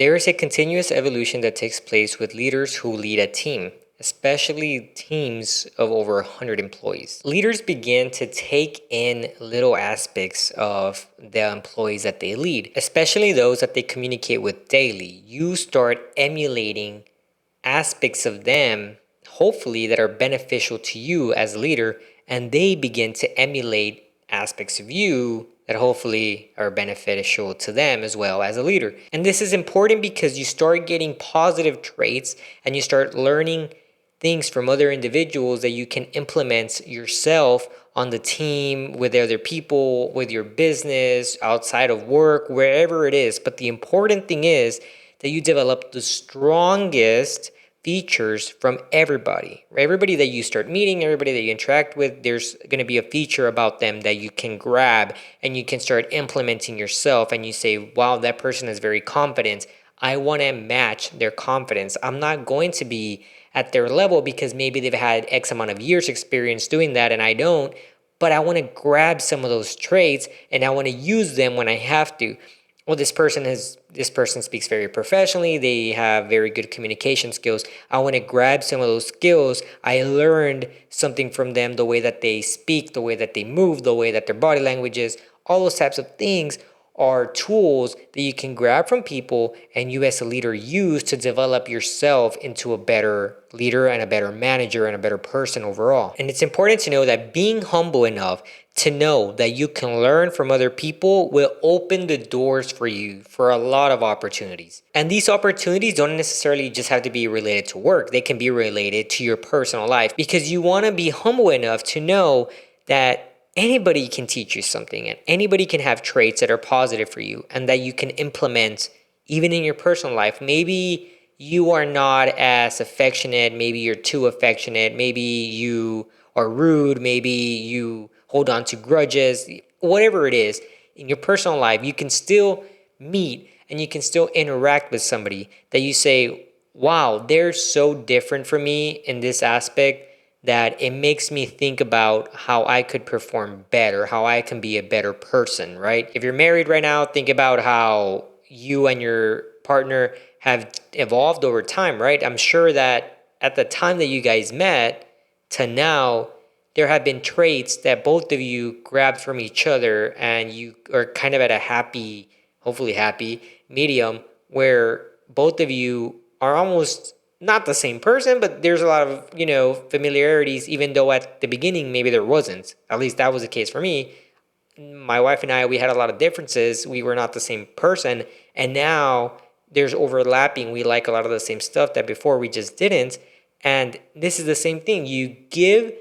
There is a continuous evolution that takes place with leaders who lead a team, especially teams of over 100 employees. Leaders begin to take in little aspects of the employees that they lead, especially those that they communicate with daily. You start emulating aspects of them, hopefully, that are beneficial to you as a leader, and they begin to emulate aspects of you that hopefully are beneficial to them as well as a leader. And this is important because you start getting positive traits and you start learning things from other individuals that you can implement yourself on the team, with other people, with your business, outside of work, wherever it is. But the important thing is that you develop the strongest features from everybody. Everybody that you start meeting, everybody that you interact with, there's going to be a feature about them that you can grab and you can start implementing yourself. And you say, wow, that person is very confident. I want to match their confidence. I'm not going to be at their level because maybe they've had X amount of years experience doing that and I don't, but I want to grab some of those traits and I want to use them when I have to. Well, this person speaks very professionally. They have very good communication skills. I want to grab some of those skills. I learned something from them, the way that they speak, the way that they move, the way that their body language is. All those types of things are tools that you can grab from people and you as a leader use to develop yourself into a better leader and a better manager and a better person overall. And it's important to know that being humble enough to know that you can learn from other people will open the doors for you for a lot of opportunities. And these opportunities don't necessarily just have to be related to work. They can be related to your personal life because you want to be humble enough to know that anybody can teach you something and anybody can have traits that are positive for you and that you can implement even in your personal life. Maybe you are not as affectionate, maybe you're too affectionate, maybe you are rude, maybe you hold on to grudges, whatever it is. In your personal life, you can still meet and you can still interact with somebody that you say, wow, they're so different from me in this aspect that it makes me think about how I could perform better, how I can be a better person, right? If you're married right now, think about how you and your partner have evolved over time, right? I'm sure that at the time that you guys met to now, there have been traits that both of you grabbed from each other and you are kind of at a happy, hopefully happy medium where both of you are almost not the same person, but there's a lot of, familiarities, even though at the beginning maybe there wasn't. At least that was the case for me. My wife and I, we had a lot of differences. We were not the same person. And now there's overlapping. We like a lot of the same stuff that before we just didn't. And this is the same thing. You give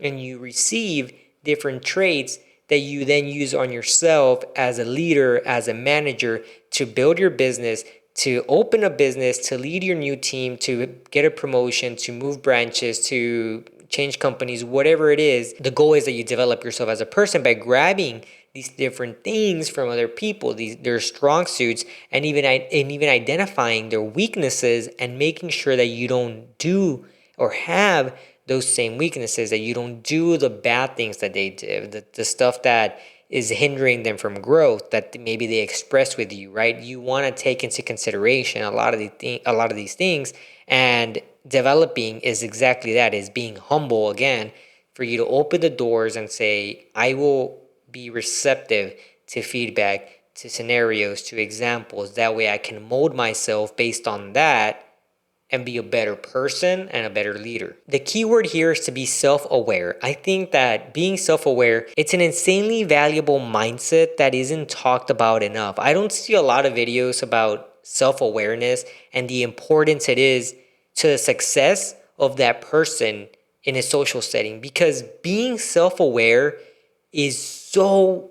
and you receive different traits that you then use on yourself as a leader, as a manager, to build your business, to open a business, to lead your new team, to get a promotion, to move branches, to change companies, whatever it is. The goal is that you develop yourself as a person by grabbing these different things from other people, their strong suits, and even identifying their weaknesses and making sure that you don't do or have those same weaknesses, that you don't do the bad things that they did, the stuff that is hindering them from growth that maybe they express with you, right? You want to take into consideration a lot of these things, and developing is exactly that, is being humble again, for you to open the doors and say, I will be receptive to feedback, to scenarios, to examples. That way I can mold myself based on that and be a better person and a better leader. The key word here is to be self-aware. I think that being self-aware, it's an insanely valuable mindset that isn't talked about enough. I don't see a lot of videos about self-awareness and the importance it is to the success of that person in a social setting, because being self-aware is so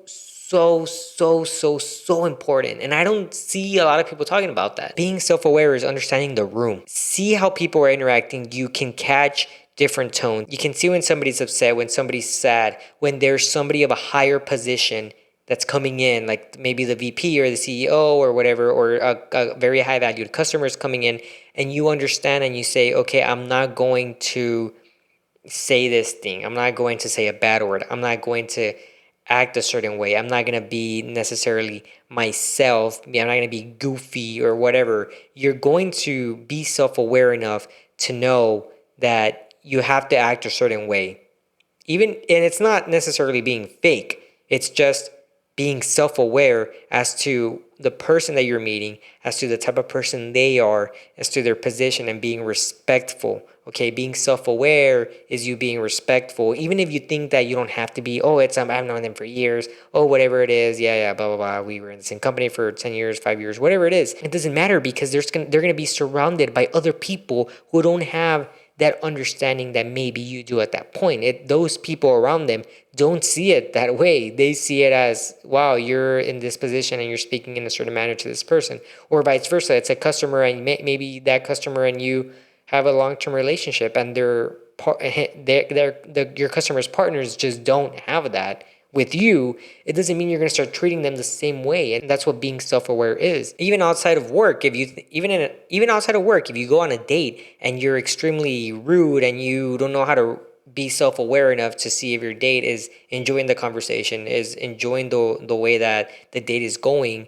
important. And I don't see a lot of people talking about that. Being self-aware is understanding the room. See how people are interacting. You can catch different tones. You can see when somebody's upset, when somebody's sad, when there's somebody of a higher position that's coming in, like maybe the VP or the CEO or whatever, or a very high valued customer is coming in, and you understand and you say, okay, I'm not going to say this thing. I'm not going to say a bad word. I'm not going to act a certain way. I'm not going to be necessarily myself. I'm not going to be goofy or whatever. You're going to be self-aware enough to know that you have to act a certain way. And it's not necessarily being fake. It's just being self-aware as to the person that you're meeting, as to the type of person they are, as to their position, and being respectful. Okay, being self-aware is you being respectful, even if you think that you don't have to be. Oh, I've known them for years. Oh, whatever it is, yeah, blah blah blah. We were in the same company for 10 years, 5 years, whatever it is. It doesn't matter because they're gonna be surrounded by other people who don't have that understanding that maybe you do at that point. Those people around them don't see it that way. They see it as, wow, you're in this position and you're speaking in a certain manner to this person, or vice versa. It's a customer, and maybe that customer and you have a long-term relationship, and your customer's partners just don't have that with you. It doesn't mean you're going to start treating them the same way, and that's what being self-aware is. Even outside of work, even outside of work, if you go on a date and you're extremely rude and you don't know how to be self-aware enough to see if your date is enjoying the conversation, is enjoying the way that the date is going,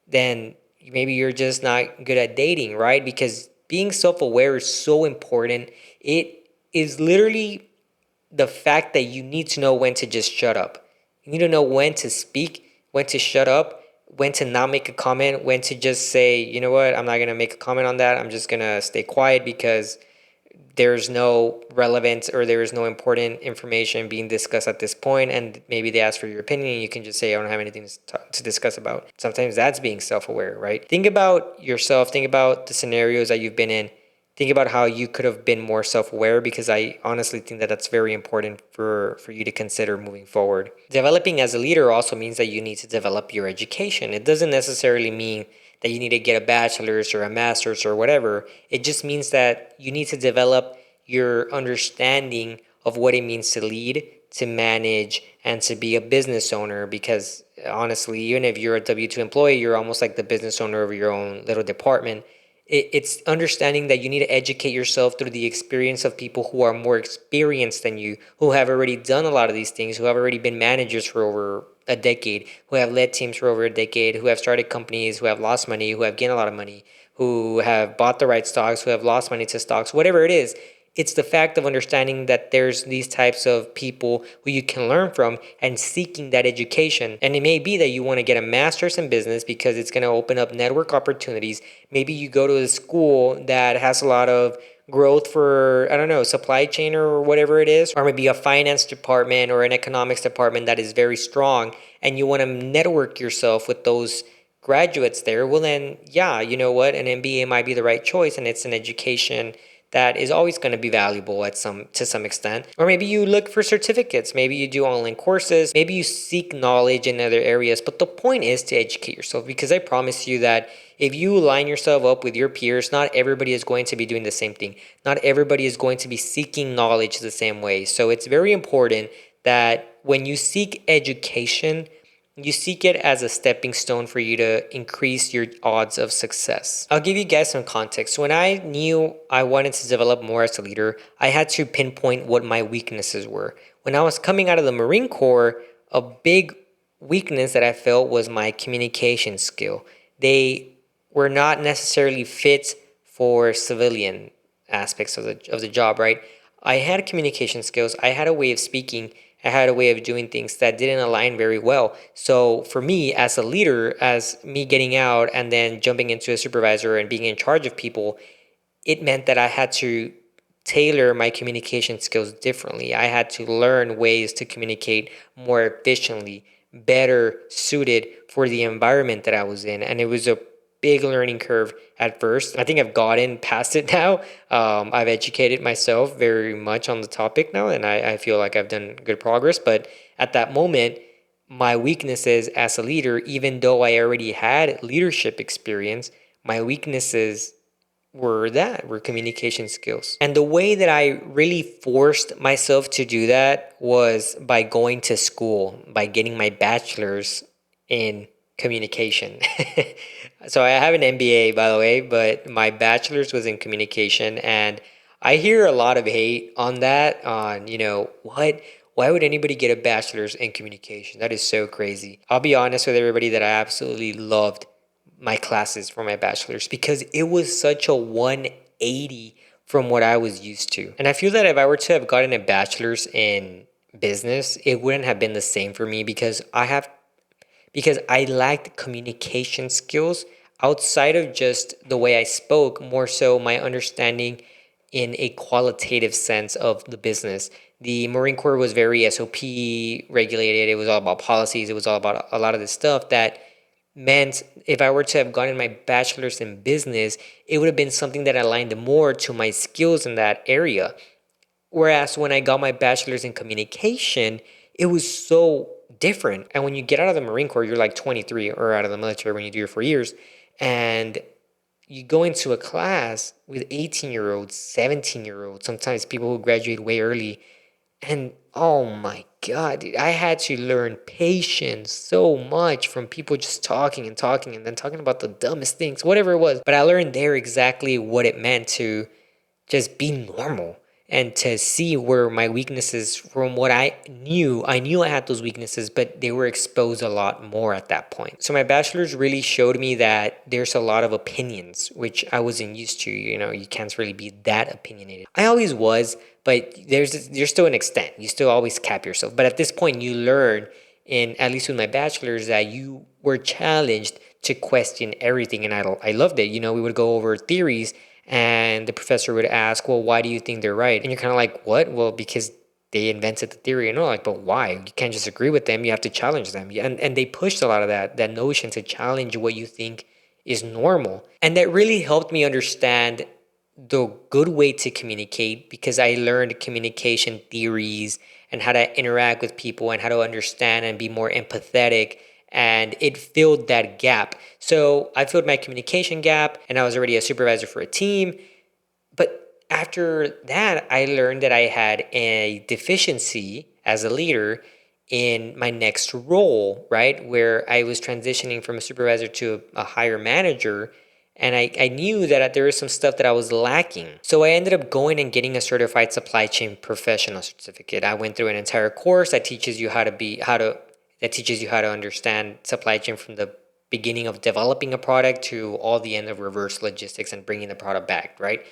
then maybe you're just not good at dating, right? Because being self-aware is so important. It is literally the fact that you need to know when to just shut up. You need to know when to speak, when to shut up, when to not make a comment, when to just say, you know what, I'm not going to make a comment on that. I'm just going to stay quiet because there's no relevant or there is no important information being discussed at this point, and maybe they ask for your opinion and you can just say, I don't have anything to discuss about. Sometimes that's being self-aware, right? Think about yourself. Think about the scenarios that you've been in. Think about how you could have been more self-aware, because I honestly think that that's very important for you to consider moving forward. Developing as a leader also means that you need to develop your education. It doesn't necessarily mean that you need to get a bachelor's or a master's or whatever. It just means that you need to develop your understanding of what it means to lead, to manage, and to be a business owner. Because honestly, even if you're a W-2 employee, you're almost like the business owner of your own little department. It's understanding that you need to educate yourself through the experience of people who are more experienced than you, who have already done a lot of these things, who have already been managers for over a decade, who have led teams for over a decade, who have started companies, who have lost money, who have gained a lot of money, who have bought the right stocks, who have lost money to stocks, whatever it is. It's the fact of understanding that there's these types of people who you can learn from and seeking that education. And it may be that you want to get a master's in business because it's going to open up network opportunities. Maybe you go to a school that has a lot of growth for, I don't know, supply chain or whatever it is, or maybe a finance department or an economics department that is very strong, and you want to network yourself with those graduates there. Well, then, yeah, you know what? An MBA might be the right choice, and it's an education that is always going to be valuable to some extent. Or maybe you look for certificates, maybe you do online courses, maybe you seek knowledge in other areas. But the point is to educate yourself, because I promise you that if you line yourself up with your peers, not everybody is going to be doing the same thing. Not everybody is going to be seeking knowledge the same way. So it's very important that when you seek education, you seek it as a stepping stone for you to increase your odds of success. I'll give you guys some context. When I knew I wanted to develop more as a leader, I had to pinpoint what my weaknesses were. When I was coming out of the Marine Corps, a big weakness that I felt was my communication skill. They were not necessarily fit for civilian aspects of the job, right? I had communication skills. I had a way of speaking. I had a way of doing things that didn't align very well. So for me as a leader, as me getting out and then jumping into a supervisor and being in charge of people, it meant that I had to tailor my communication skills differently. I had to learn ways to communicate more efficiently, better suited for the environment that I was in. And it was a big learning curve at first. I think I've gotten past it now. I've educated myself very much on the topic now, and I feel like I've done good progress. But at that moment, my weaknesses as a leader, even though I already had leadership experience, my weaknesses were communication skills. And the way that I really forced myself to do that was by going to school, by getting my bachelor's in communication. So I have an MBA, by the way, but my bachelor's was in communication, and I hear a lot of hate on that, on, Why would anybody get a bachelor's in communication? That is so crazy. I'll be honest with everybody that I absolutely loved my classes for my bachelor's because it was such a 180 from what I was used to. And I feel that if I were to have gotten a bachelor's in business, it wouldn't have been the same for me because I lacked communication skills outside of just the way I spoke, more so my understanding in a qualitative sense of the business. The Marine Corps was very SOP regulated. It was all about policies. It was all about a lot of this stuff that meant if I were to have gotten my bachelor's in business, it would have been something that aligned more to my skills in that area. Whereas when I got my bachelor's in communication, it was so different. And when you get out of the Marine Corps, you're like 23, or out of the military when you do your 4 years, and you go into a class with 18-year-olds, 17-year-olds, sometimes people who graduate way early. And oh my God, dude, I had to learn patience so much from people just talking and talking and then talking about the dumbest things, whatever it was. But I learned there exactly what it meant to just be normal and to see where my weaknesses from what I knew I had those weaknesses, but they were exposed a lot more at that point. So my bachelor's really showed me that there's a lot of opinions, which I wasn't used to. You can't really be that opinionated. I always was, but there's still an extent. You still always cap yourself. But at this point you learn, in at least with my bachelor's, that you were challenged to question everything, and I loved it. We would go over theories, and the professor would ask, well, why do you think they're right? And you're kind of like, what? Well, because they invented the theory. And all, like, but why? You can't just agree with them. You have to challenge them. And they pushed a lot of that notion to challenge what you think is normal. And that really helped me understand the good way to communicate, because I learned communication theories and how to interact with people and how to understand and be more empathetic, and it filled that gap. So I filled my communication gap, and I was already a supervisor for a team. But after that, I learned that I had a deficiency as a leader in my next role, right? Where I was transitioning from a supervisor to a higher manager. And I knew that there was some stuff that I was lacking. So I ended up going and getting a certified supply chain professional certificate. I went through an entire course that teaches you how to understand supply chain from the beginning of developing a product to all the end of reverse logistics and bringing the product back, right?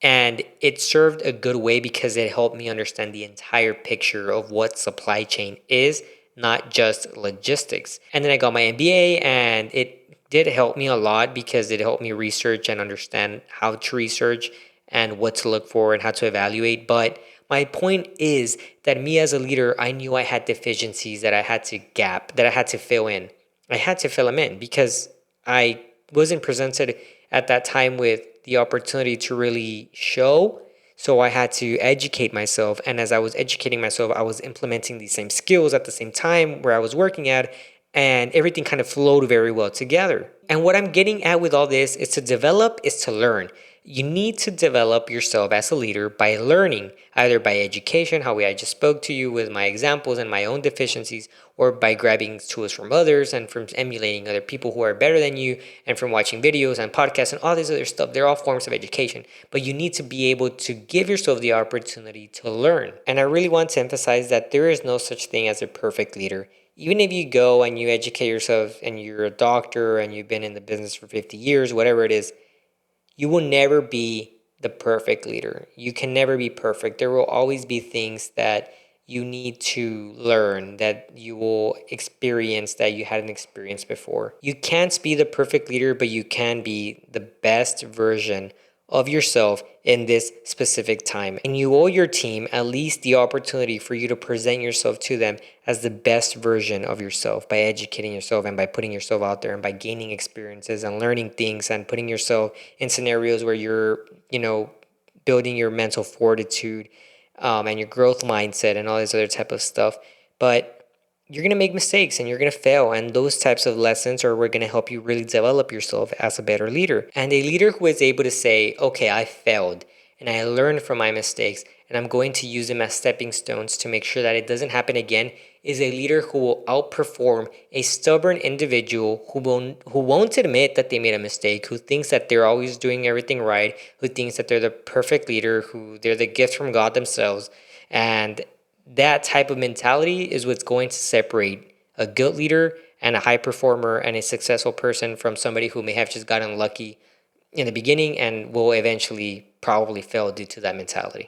And it served a good way because it helped me understand the entire picture of what supply chain is, not just logistics. And then I got my MBA, and it did help me a lot because it helped me research and understand how to research and what to look for and how to evaluate. But my point is that me as a leader, I knew I had deficiencies that I had to fill in. I had to fill them in because I wasn't presented at that time with the opportunity to really show. So I had to educate myself. And as I was educating myself, I was implementing these same skills at the same time where I was working at, and everything kind of flowed very well together. And what I'm getting at with all this is to develop is to learn. You need to develop yourself as a leader by learning, either by education, how I just spoke to you with my examples and my own deficiencies, or by grabbing tools from others and from emulating other people who are better than you, and from watching videos and podcasts and all this other stuff. They're all forms of education, but you need to be able to give yourself the opportunity to learn. And I really want to emphasize that there is no such thing as a perfect leader. Even if you go and you educate yourself and you're a doctor and you've been in the business for 50 years, whatever it is, you will never be the perfect leader. You can never be perfect. There will always be things that you need to learn, that you will experience that you hadn't experienced before. You can't be the perfect leader, but you can be the best version of yourself in this specific time. And you owe your team at least the opportunity for you to present yourself to them as the best version of yourself by educating yourself and by putting yourself out there and by gaining experiences and learning things and putting yourself in scenarios where you're, building your mental fortitude and your growth mindset and all this other type of stuff. But you're going to make mistakes and you're going to fail. And those types of lessons are going to help you really develop yourself as a better leader. And a leader who is able to say, okay, I failed and I learned from my mistakes and I'm going to use them as stepping stones to make sure that it doesn't happen again, is a leader who will outperform a stubborn individual who won't admit that they made a mistake, who thinks that they're always doing everything right, who thinks that they're the perfect leader, who they're the gift from God themselves. And That type of mentality is what's going to separate a good leader and a high performer and a successful person from somebody who may have just gotten lucky in the beginning and will eventually probably fail due to that mentality.